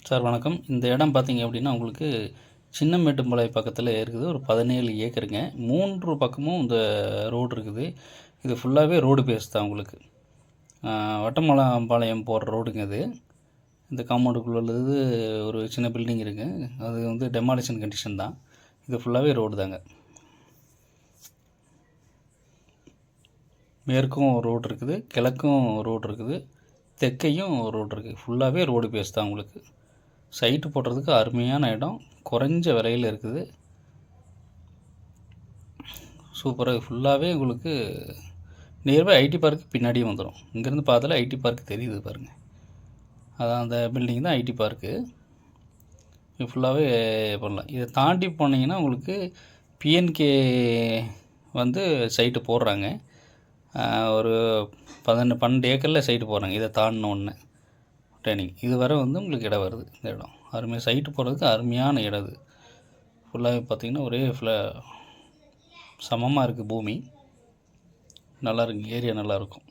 Sir வணக்கம். இந்த இடம் பார்த்தீங்க அப்படின்னா, உங்களுக்கு சின்னமேட்டுப்பாளையம் பக்கத்தில இருக்குது. ஒரு 17 ஏக்கருங்க. 3 பக்கமும் இந்த ரோடு இருக்குது. இது ஃபுல்லாவே ரோடு பேஸ் தான் உங்களுக்கு. வட்டமலாம்பாளையம் போற ரோடுங்க இது. இந்த காம்பவுண்டுக்குள்ள உள்ளது ஒரு சின்ன பில்டிங் இருக்குது. அது வந்து டெமாலிஷன் கண்டிஷன் தான். இது ஃபுல்லாவே ரோடு தாங்க. மேற்கும் ரோடு இருக்குது, கிழக்கும் ரோடு இருக்குது, தெற்கையும் ரோடு இருக்குது. ஃபுல்லாவே ரோடு பேஸ் தான் உங்களுக்கு. சைட்டு போடுறதுக்கு அருமையான இடம், குறைஞ்ச விலையில் இருக்குது. சூப்பராக ஃபுல்லாகவே உங்களுக்கு நியர்பை ஐடி பார்க்கு பின்னாடியே வந்துடும். இங்கேருந்து பார்த்தாலே ஐடி பார்க் தெரியுது பாருங்கள். அதான் அந்த பில்டிங் தான் ஐடி பார்க்கு. இது ஃபுல்லாகவே பண்ணலாம். இதை தாண்டி போனீங்கன்னா உங்களுக்கு பிஎன்கே வந்து சைட்டு போடுறாங்க. ஒரு 12 ஏக்கரில் சைட்டு போடுறாங்க. இதை தாண்டினோடனே ட்ரைனிங் இது வரை வந்து உங்களுக்கு இடம் வருது. இந்த இடம் அருமையாக சைட்டு போடுறதுக்கு அருமையான இடம் இது. ஃபுல்லாகவே பார்த்திங்கன்னா ஒரே சமமாக இருக்குது பூமி. நல்லா இருக்குது, ஏரியா நல்லாயிருக்கும்.